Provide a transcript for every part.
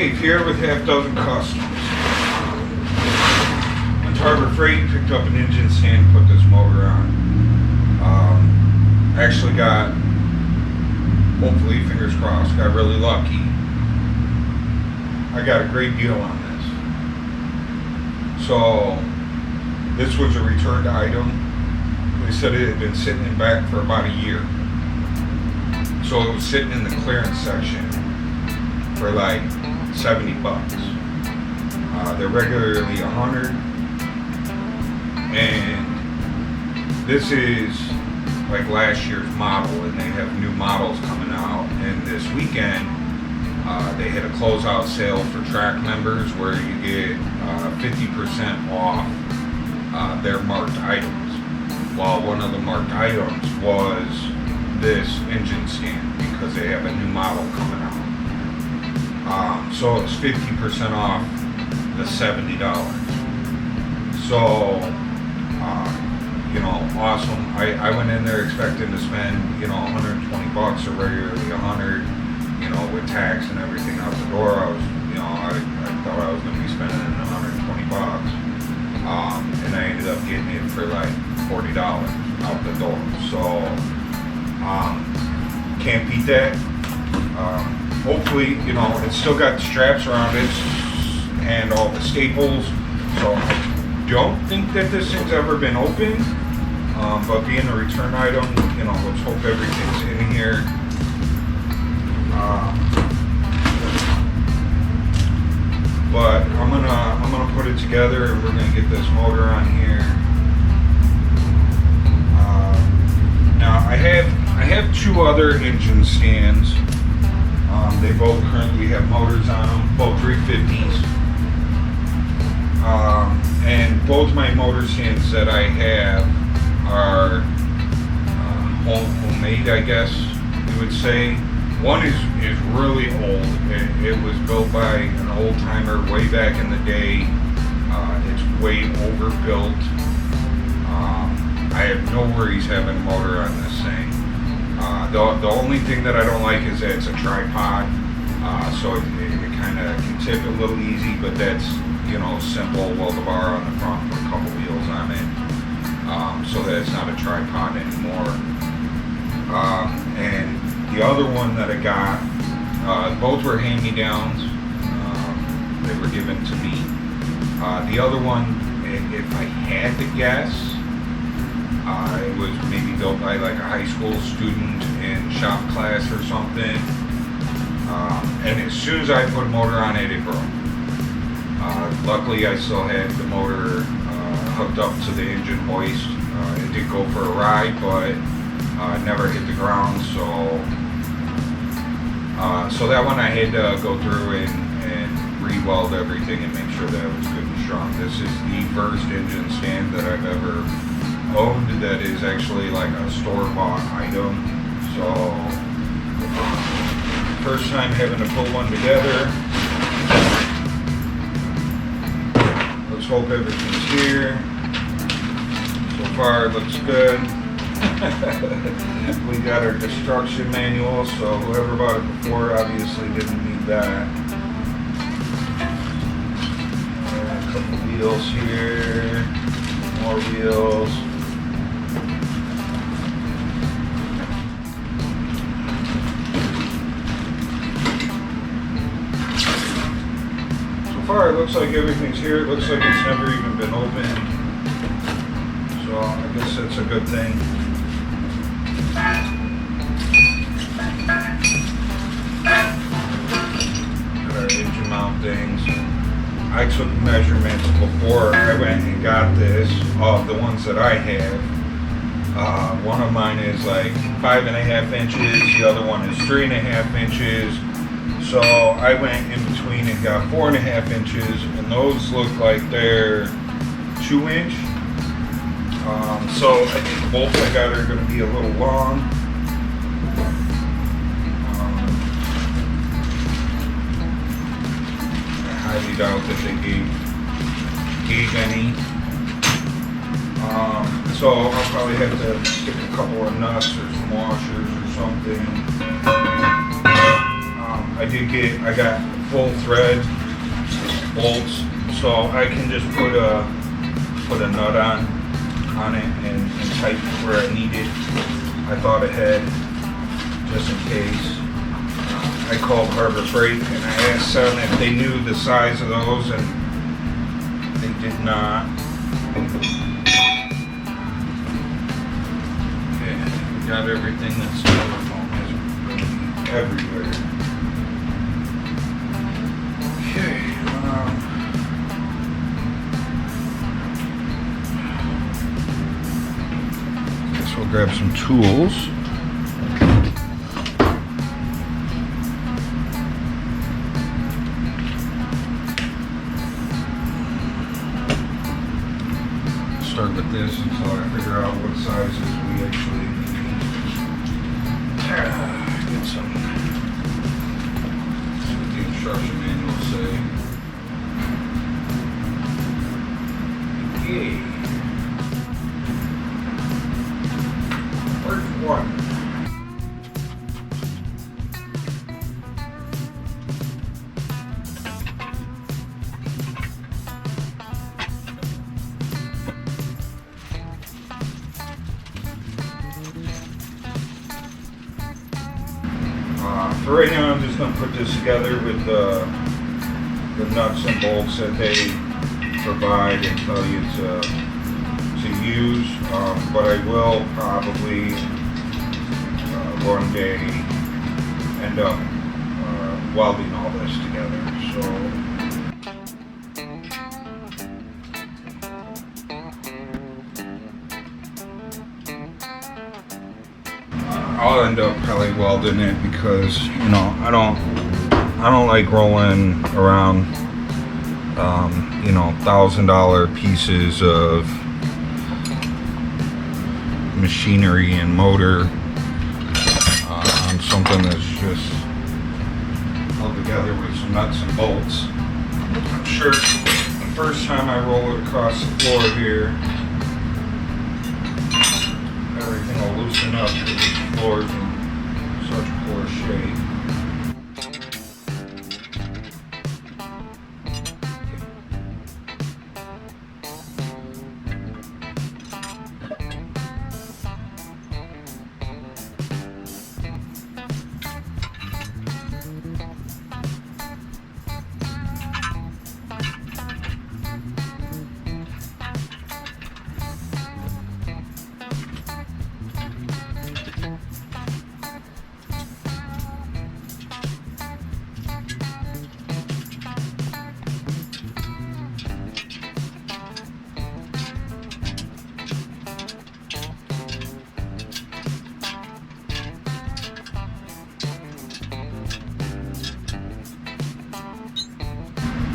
Dave here with Half Dozen Customs. Went to Harbor Freight, picked up an engine stand, put this motor on. Actually got, hopefully, fingers crossed, got really lucky. I got a great deal on this. So, this was a returned item. They said it had been sitting in back for about a year. So it was sitting in the clearance section for like 70 bucks. They're regularly $100. And this is like last year's model, and they have new models coming out. And this weekend, they had a closeout sale for track members where you get 50% off their marked items. Well, one of the marked items was this engine stand because they have a new model coming out. So it's 50% off the $70. So, you know, awesome. I went in there expecting to spend, you know, 120 bucks or regularly 100, you know, with tax and everything out the door. I was, you know, I thought I was going to be spending 120 bucks. And I ended up getting it for like $40 out the door. So, can't beat that. Hopefully, you know, it's still got the straps around it and all the staples. So I don't think that this thing's ever been opened. But being a return item, you know, let's hope everything's in here. But I'm gonna put it together, and we're gonna get this motor on here. Now I have two other engine stands. They both currently have motors on them, both 350s. And both my motor stands that I have are homemade, I guess you would say. One is really old. It was built by an old timer way back in the day. It's way overbuilt. I have no worries having a motor on this thing. The only thing that I don't like is that it's a tripod, so it kind of can tip a little easy, but that's, you know, simple. Weld the bar on the front, put a couple wheels on it, so that it's not a tripod anymore. And the other one that I got, both were hand-me-downs. They were given to me. The other one, if I had to guess, it was maybe built by like a high school student in shop class or something. And as soon as I put a motor on it, it broke. Luckily, I still had the motor hooked up to the engine hoist. It did go for a ride, but never hit the ground. So that one I had to go through and re-weld everything and make sure that it was good and strong. This is the first engine stand that I've ever owned that is actually like a store-bought item. So first time having to put one together. Let's hope everything's here. So far it looks good. We got our construction manual, so whoever bought it before obviously didn't need that. A couple wheels here, more wheels. So far it looks like everything's here. It looks like it's never even been opened. So I guess that's a good thing. Got our engine mount things. I took measurements before I went and got this of the ones that I have. One of mine is like 5.5 inches, the other one is 3.5 inches. So I went in between and got 4.5 inches, and those look like they're 2 inch. So I think the bolts I got are going to be a little long. I highly doubt that they gave any. So I'll probably have to stick a couple of nuts or some washers or something. I got full thread bolts, so I can just put a nut on it and tighten where I need it. I thought ahead, just in case. I called Harbor Freight and I asked them if they knew the size of those, and they did not. Yeah, we got everything that's telephone is everywhere. Okay, guess we'll grab some tools. Start with this until I figure out what sizes we actually need. Get some, see what the instruction manual say. Yay. First one. For right now, I'm just going to put this together with the nuts and bolts that they provide and tell you to use. But I will probably one day end up welding all this together. So. I'll end up probably welding it because, you know, I don't like rolling around, you know, $1,000 pieces of machinery and motor on something that's just held together with some nuts and bolts. I'm sure the first time I roll it across the floor here, everything will loosen up because the floor is in such poor shape.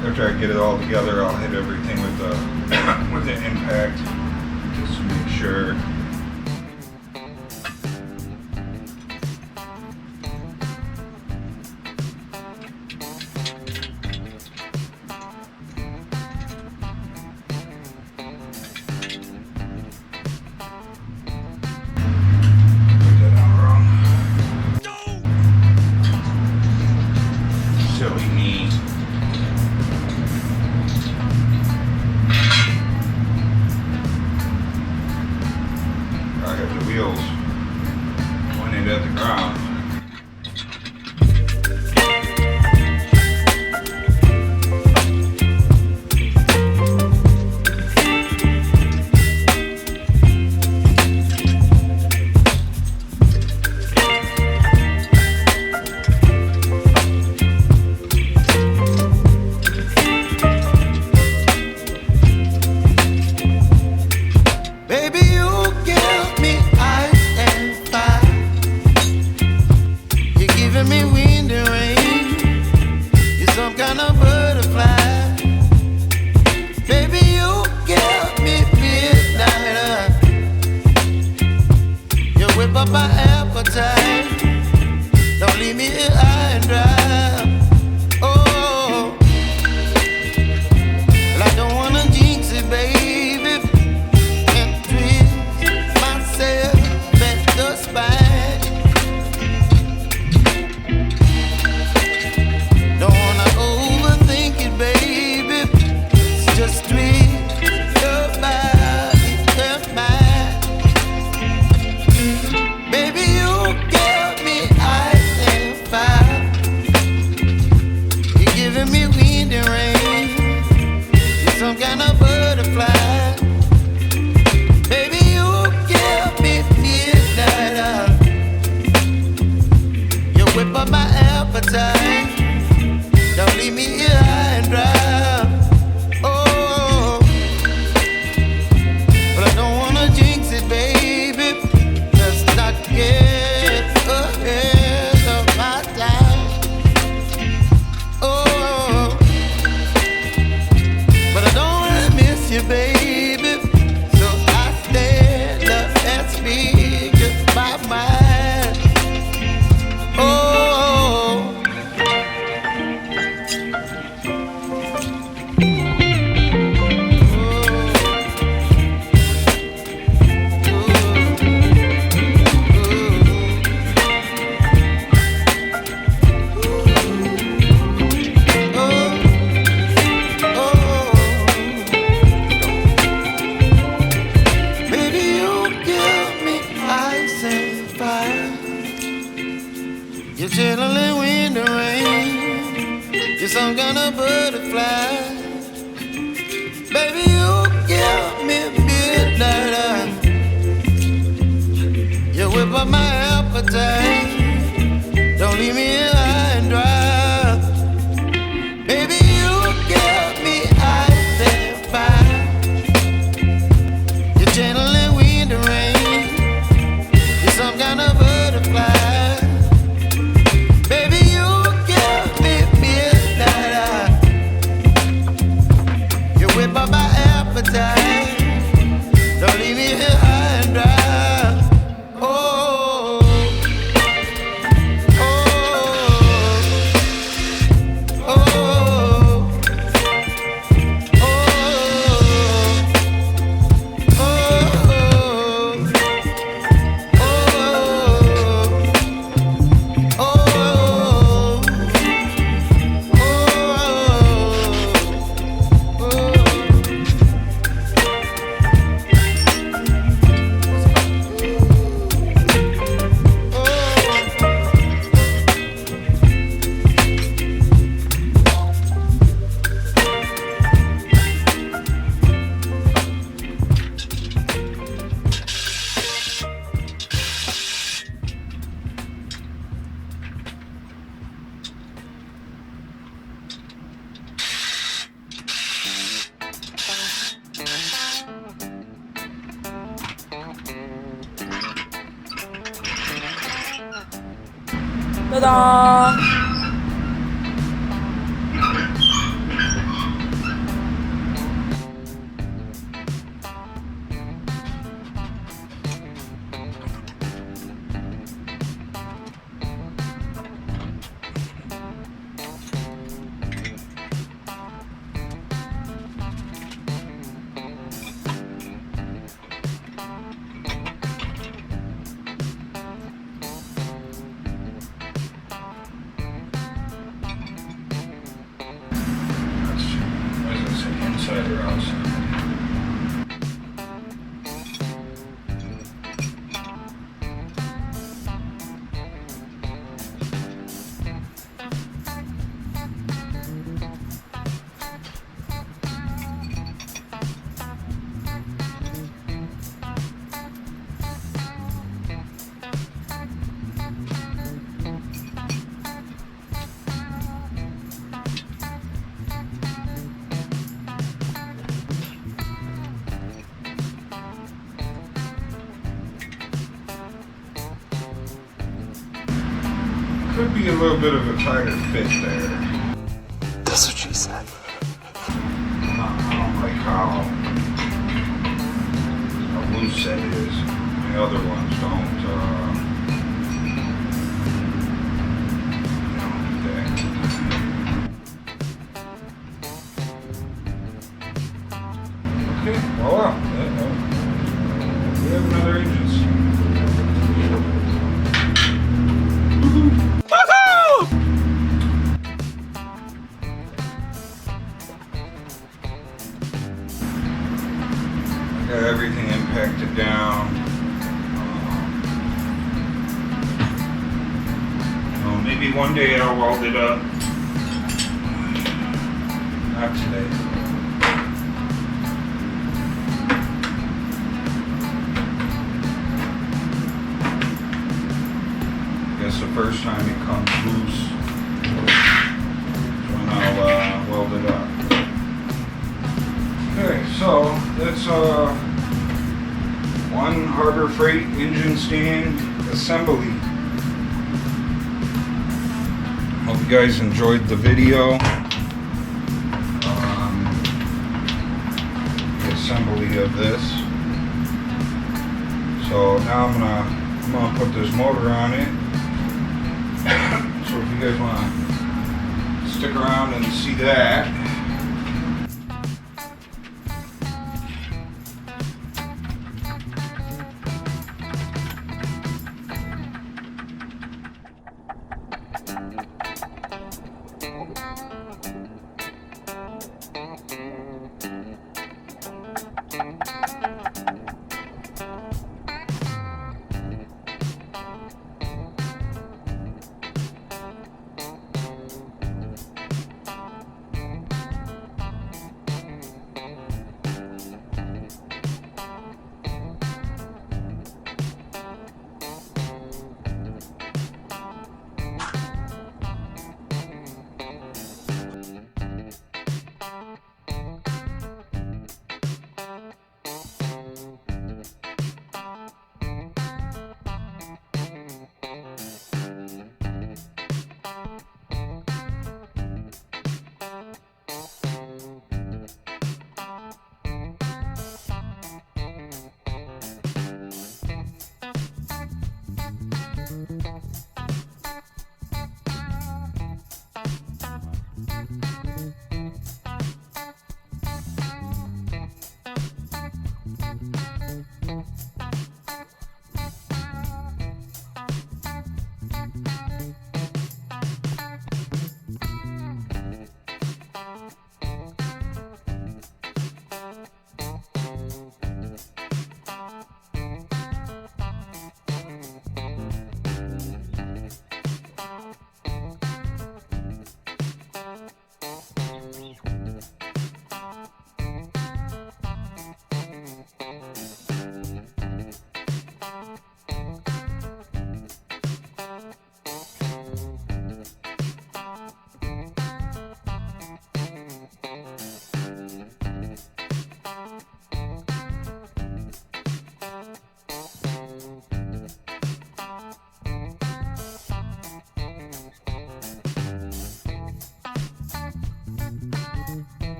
After I get it all together, I'll hit everything with the impact just to make sure. Put that out wrong. Silly me. Wheels pointed at the ground. You're some kind of butterfly. Baby, you give me midnight. You whip up my appetite. Don't leave me here high and dry. Baby, you give me ice and fire. You're channeling wind and rain. You're some kind of butterfly. Baby, you give me midnight. You whip up my appetite. Don't leave me here high and dry. Ta-da! Inside or outside? Could be a little bit of a tighter fit there. That's what she said. I don't like how loose that is. The other ones don't. Okay, voila. We have another engine. Got everything impacted down. Maybe one day I'll weld it up. Not today. Guess the first time it comes loose is when I'll weld it up. Okay, so that's one Harbor Freight engine stand assembly. Hope you guys enjoyed the video. The assembly of this. So now I'm gonna put this motor on it. So if you guys wanna stick around and see that.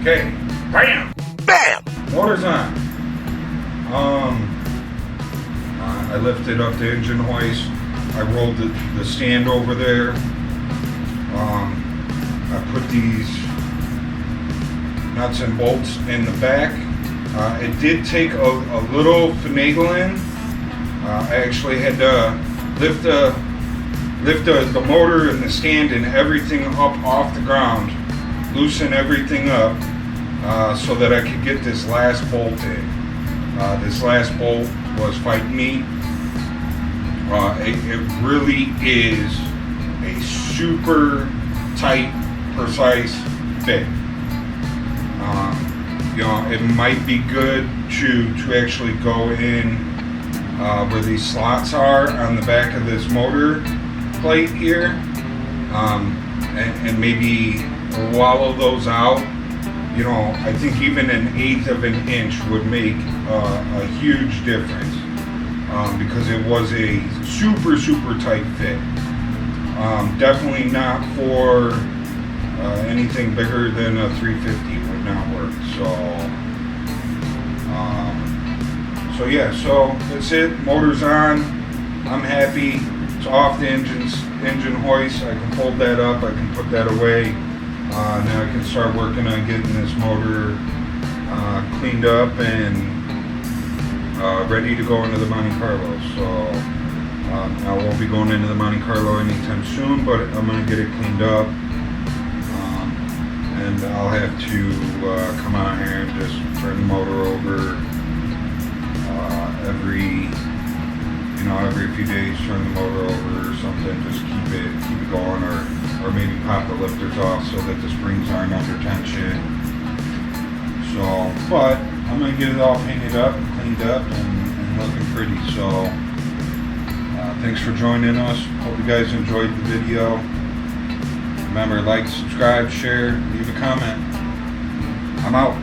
Okay, bam! Bam! Motor's on. I lifted up the engine hoist. I rolled the stand over there. I put these nuts and bolts in the back. It did take a little finagling. I actually had to lift the motor and the stand and everything up off the ground, loosen everything up, so that I could get this last bolt in. This last bolt was fighting me. It really is a super tight, precise fit. You know, it might be good to actually go in where these slots are on the back of this motor plate here, and maybe wallow those out. You know, I think even 1/8 of an inch would make a huge difference, because it was a super tight fit. Definitely not for anything bigger than a 350 would not work. So yeah, so that's it. Motor's on. I'm happy. It's off the engine hoist. I can fold that up. I can put that away. Now I can start working on getting this motor cleaned up and ready to go into the Monte Carlo. So I won't be going into the Monte Carlo anytime soon, but I'm going to get it cleaned up. And I'll have to come out here and just turn the motor over every few days, turn the motor over or something, just keep it going, or maybe pop the lifters off so that the springs aren't under tension. So, but I'm going to get it all painted up, cleaned up, and looking pretty. So, thanks for joining us. Hope you guys enjoyed the video. Remember, like, subscribe, share, leave a comment. I'm out.